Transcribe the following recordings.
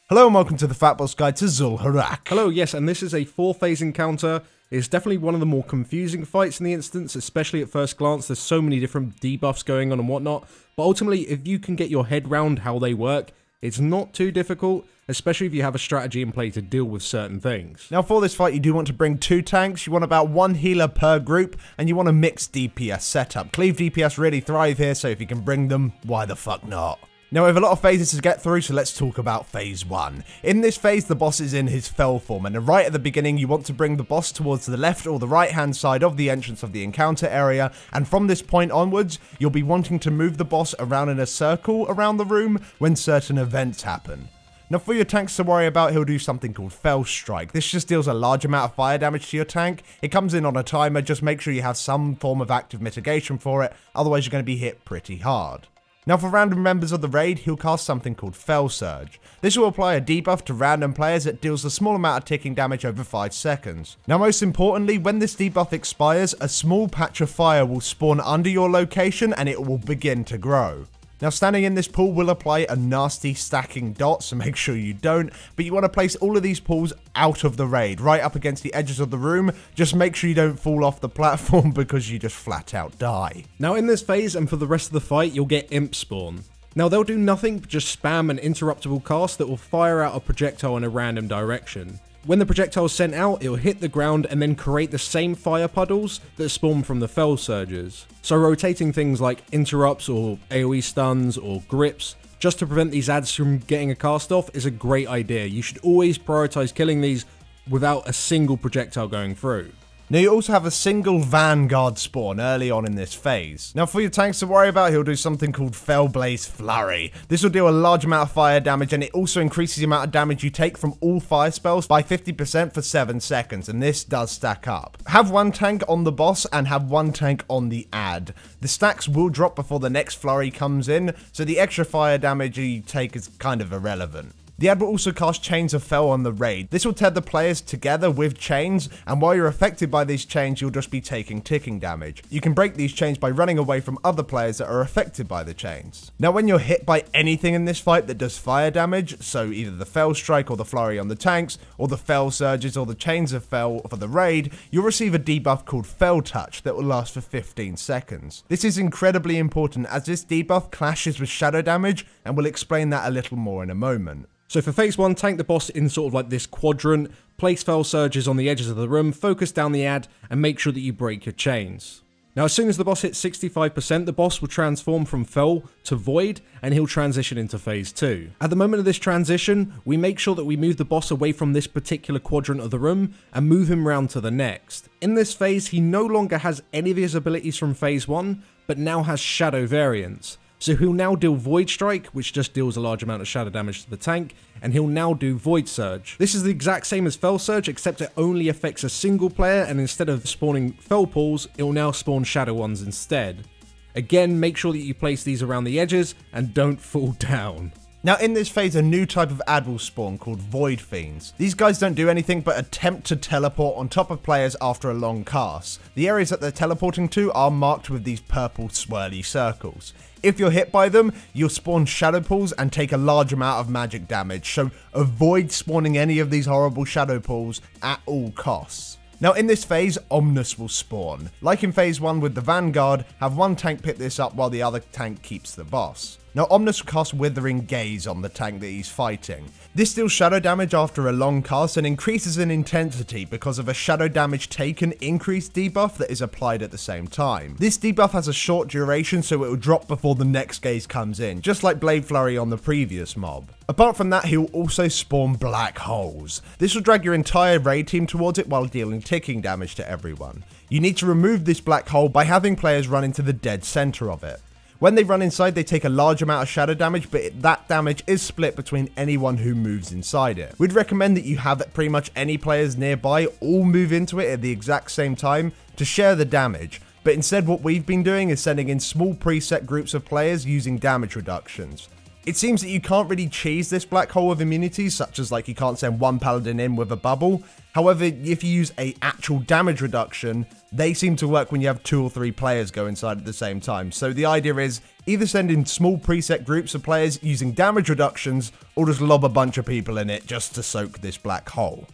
Hello and welcome to the FatBoss Guide to Xhul'horac. Hello, yes, and this is a 4-phase encounter. It's definitely one of the more confusing fights in the instance, especially at first glance. There's so many different debuffs going on and whatnot, but ultimately, if you can get your head round how they work, it's not too difficult, especially if you have a strategy in play to deal with certain things. Now for this fight, you do want to bring 2 tanks, you want about 1 healer per group, and you want a mixed DPS setup. Cleave DPS really thrive here, so if you can bring them, why the fuck not? Now we have a lot of phases to get through, so let's talk about phase 1. In this phase, the boss is in his fell form, and right at the beginning you want to bring the boss towards the left or the right hand side of the entrance of the encounter area, and from this point onwards, you'll be wanting to move the boss around in a circle around the room when certain events happen. Now for your tanks to worry about, he'll do something called Fell Strike. This just deals a large amount of fire damage to your tank. It comes in on a timer, just make sure you have some form of active mitigation for it, otherwise you're going to be hit pretty hard. Now for random members of the raid, he'll cast something called Fell Surge. This will apply a debuff to random players that deals a small amount of ticking damage over 5 seconds. Now most importantly, when this debuff expires, a small patch of fire will spawn under your location and it will begin to grow. Now standing in this pool will apply a nasty stacking dot, so make sure you don't, but you want to place all of these pools out of the raid, right up against the edges of the room. Just make sure you don't fall off the platform because you just flat out die. Now in this phase and for the rest of the fight, you'll get imp spawn. Now they'll do nothing but just spam an interruptible cast that will fire out a projectile in a random direction. When the projectile is sent out, it'll hit the ground and then create the same fire puddles that spawn from the Fell Surges. So rotating things like interrupts or AoE stuns or grips, just to prevent these ads from getting a cast off, is a great idea. You should always prioritize killing these without a single projectile going through. Now you also have a single Vanguard spawn early on in this phase. Now for your tanks to worry about, he'll do something called Fellblaze Flurry. This will deal a large amount of fire damage, and it also increases the amount of damage you take from all fire spells by 50% for 7 seconds, and this does stack up. Have 1 tank on the boss and have 1 tank on the ad. The stacks will drop before the next flurry comes in, so the extra fire damage you take is kind of irrelevant. The ad will also cast Chains of Fell on the raid. This will tether players together with chains, and while you're affected by these chains, you'll just be taking ticking damage. You can break these chains by running away from other players that are affected by the chains. Now when you're hit by anything in this fight that does fire damage, so either the Fell Strike or the Flurry on the tanks, or the Fell Surges or the Chains of Fell for the raid, you'll receive a debuff called Fell Touch that will last for 15 seconds. This is incredibly important as this debuff clashes with shadow damage, and we'll explain that a little more in a moment. So for phase 1, tank the boss in sort of like this quadrant, place Fell Surges on the edges of the room, focus down the ad, and make sure that you break your chains. Now as soon as the boss hits 65%, the boss will transform from Fell to Void, and he'll transition into phase 2. At the moment of this transition, we make sure that we move the boss away from this particular quadrant of the room, and move him round to the next. In this phase, he no longer has any of his abilities from phase 1, but now has shadow variants. So he'll now deal Void Strike, which just deals a large amount of shadow damage to the tank, and he'll now do Void Surge. This is the exact same as Fell Surge, except it only affects a single player, and instead of spawning Fell Pools, it will now spawn Shadow ones instead. Again, make sure that you place these around the edges, and don't fall down. Now in this phase, a new type of ad will spawn called Void Fiends. These guys don't do anything but attempt to teleport on top of players after a long cast. The areas that they're teleporting to are marked with these purple swirly circles. If you're hit by them, you'll spawn shadow pools and take a large amount of magic damage, so avoid spawning any of these horrible shadow pools at all costs. Now in this phase, Omnus will spawn. Like in phase 1 with the Vanguard, have 1 tank pick this up while the other tank keeps the boss. Now Omnus will cast Withering Gaze on the tank that he's fighting. This deals shadow damage after a long cast and increases in intensity because of a shadow damage taken increased debuff that is applied at the same time. This debuff has a short duration, so it will drop before the next gaze comes in, just like Blade Flurry on the previous mob. Apart from that, he'll also spawn Black Holes. This will drag your entire raid team towards it while dealing ticking damage to everyone. You need to remove this black hole by having players run into the dead center of it. When they run inside, they take a large amount of shadow damage, but that damage is split between anyone who moves inside it. We'd recommend that you have pretty much any players nearby all move into it at the exact same time to share the damage, but instead what we've been doing is sending in small preset groups of players using damage reductions. It seems that you can't really cheese this black hole with immunities, such as like you can't send one paladin in with a bubble. However, if you use a actual damage reduction, they seem to work when you have 2 or 3 players go inside at the same time. So the idea is either send in small preset groups of players using damage reductions, or just lob a bunch of people in it just to soak this black hole.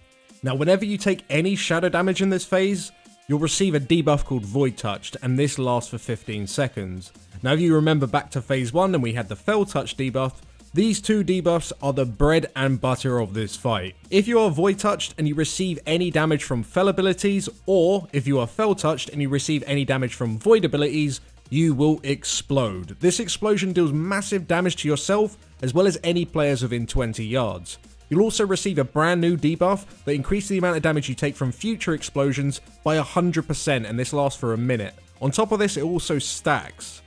Now, whenever you take any shadow damage in this phase, you'll receive a debuff called Void Touched, and this lasts for 15 seconds. Now, if you remember back to phase 1 and we had the Fell Touch debuff, these 2 debuffs are the bread and butter of this fight. If you are Void Touched and you receive any damage from Fell abilities, or if you are Fell Touched and you receive any damage from Void abilities, you will explode. This explosion deals massive damage to yourself as well as any players within 20 yards. You'll also receive a brand new debuff that increases the amount of damage you take from future explosions by 100%, and this lasts for a minute. On top of this, it also stacks.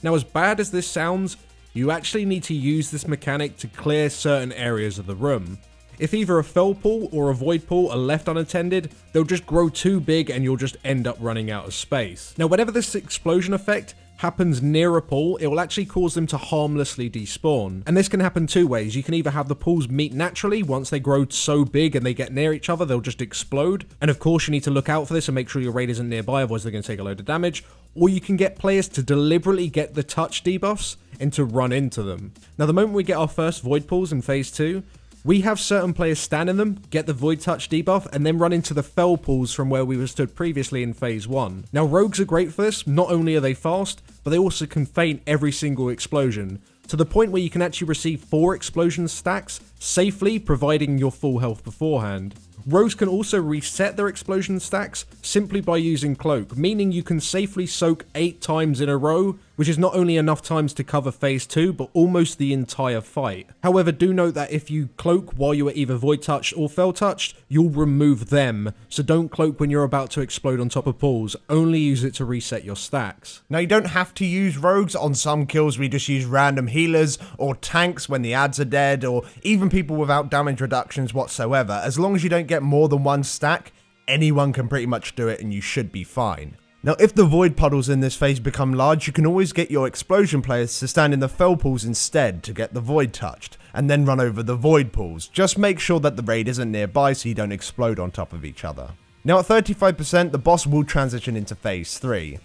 Now, as bad as this sounds, you actually need to use this mechanic to clear certain areas of the room. If either a Fell Pool or a Void Pool are left unattended, they'll just grow too big and you'll just end up running out of space. Now, whenever this explosion effect happens near a pool, it will actually cause them to harmlessly despawn. And this can happen 2 ways. You can either have the pools meet naturally. Once they grow so big and they get near each other, they'll just explode. And of course, you need to look out for this and make sure your raid isn't nearby, otherwise they're going to take a load of damage. Or you can get players to deliberately get the touch debuffs and to run into them. Now, the moment we get our first Void Pools in phase 2, we have certain players stand in them, get the Void Touch debuff, and then run into the Fell Pools from where we were stood previously in phase 1. Now, rogues are great for this. Not only are they fast, but they also can feint every single explosion, to the point where you can actually receive 4 explosion stacks safely, providing your full health beforehand. Rogues can also reset their explosion stacks simply by using Cloak, meaning you can safely soak 8 times in a row, which is not only enough times to cover phase 2, but almost the entire fight. However, do note that if you cloak while you are either Void Touched or Fell Touched, you'll remove them, so don't cloak when you're about to explode on top of pools, only use it to reset your stacks. Now, you don't have to use rogues. On some kills we just use random healers or tanks when the ads are dead, or even people without damage reductions whatsoever. As long as you don't get more than 1 stack, anyone can pretty much do it and you should be fine. Now, if the void puddles in this phase become large, you can always get your explosion players to stand in the Fell Pools instead to get the Void Touched, and then run over the Void Pools. Just make sure that the raid isn't nearby so you don't explode on top of each other. Now, at 35%, the boss will transition into phase 3.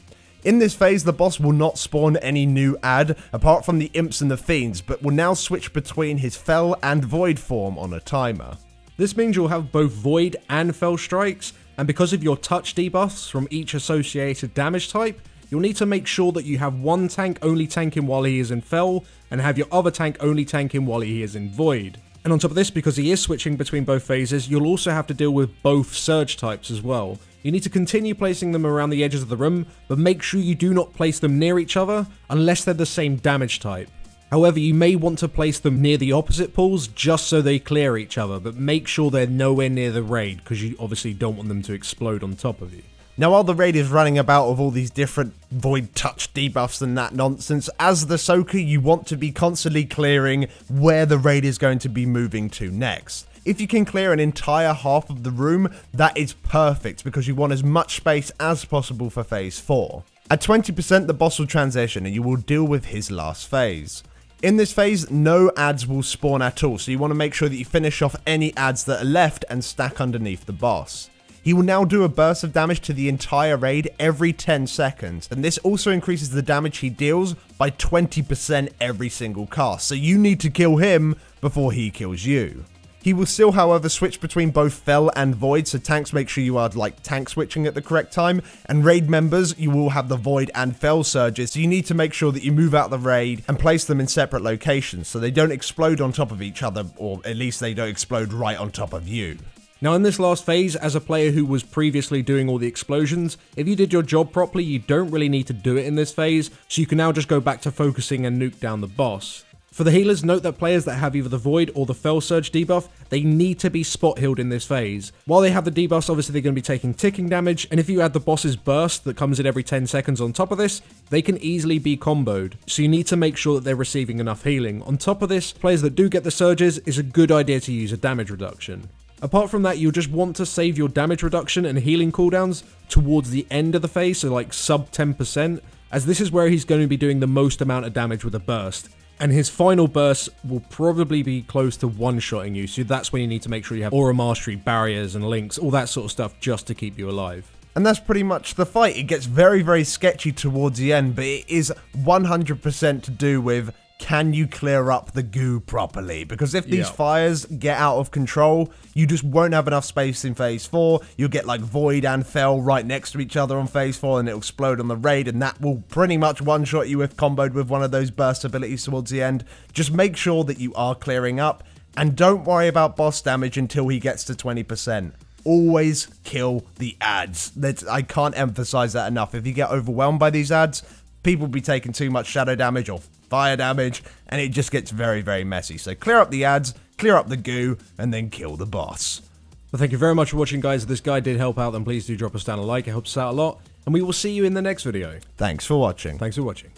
In this phase, the boss will not spawn any new ad, apart from the imps and the fiends, but will now switch between his Fell and Void form on a timer. This means you'll have both Void and Fell strikes, and because of your touch debuffs from each associated damage type, you'll need to make sure that you have one tank only tanking while he is in Fell, and have your other tank only tanking while he is in Void. And on top of this, because he is switching between both phases, you'll also have to deal with both surge types as well. You need to continue placing them around the edges of the room, but make sure you do not place them near each other unless they're the same damage type. However, you may want to place them near the opposite pools just so they clear each other, but make sure they're nowhere near the raid because you obviously don't want them to explode on top of you. Now, while the raid is running about with all these different Void Touch debuffs and that nonsense, as the soaker, you want to be constantly clearing where the raid is going to be moving to next. If you can clear an entire half of the room, that is perfect because you want as much space as possible for phase 4. At 20%, the boss will transition and you will deal with his last phase. In this phase, no ads will spawn at all, so you want to make sure that you finish off any ads that are left and stack underneath the boss. He will now do a burst of damage to the entire raid every 10 seconds, and this also increases the damage he deals by 20% every single cast, so you need to kill him before he kills you. He will still, however, switch between both Fell and Void, so tanks, make sure you are tank switching at the correct time, and raid members, you will have the Void and Fell surges, so you need to make sure that you move out the raid and place them in separate locations so they don't explode on top of each other, or at least they don't explode right on top of you. Now, in this last phase, as a player who was previously doing all the explosions, if you did your job properly, you don't really need to do it in this phase, so you can now just go back to focusing and nuke down the boss. For the healers, note that players that have either the Void or the Fell Surge debuff, they need to be spot healed in this phase. While they have the debuffs, obviously they're going to be taking ticking damage, and if you add the boss's burst that comes in every 10 seconds on top of this, they can easily be comboed. So you need to make sure that they're receiving enough healing. On top of this, players that do get the surges, it's a good idea to use a damage reduction. Apart from that, you'll just want to save your damage reduction and healing cooldowns towards the end of the phase, so sub 10%, as this is where he's going to be doing the most amount of damage with a burst. And his final burst will probably be close to one-shotting you, so that's when you need to make sure you have aura mastery, barriers and links, all that sort of stuff just to keep you alive. And that's pretty much the fight. It gets very, very sketchy towards the end, but it is 100% to do with, can you clear up the goo properly? Because if these fires get out of control, you just won't have enough space in phase 4. You'll get like Void and Fel right next to each other on phase 4, and it'll explode on the raid, and that will pretty much one-shot you if comboed with one of those burst abilities towards the end. Just make sure that you are clearing up, and don't worry about boss damage until he gets to 20%. Always kill the ads. I can't emphasize that enough. If you get overwhelmed by these ads, people will be taking too much shadow damage or fire damage, and it just gets very, very messy. So clear up the ads, clear up the goo, and then kill the boss. Well, thank you very much for watching, guys. If this guide did help out, then please do drop us down a like. It helps us out a lot, and we will see you in the next video. Thanks for watching. Thanks for watching.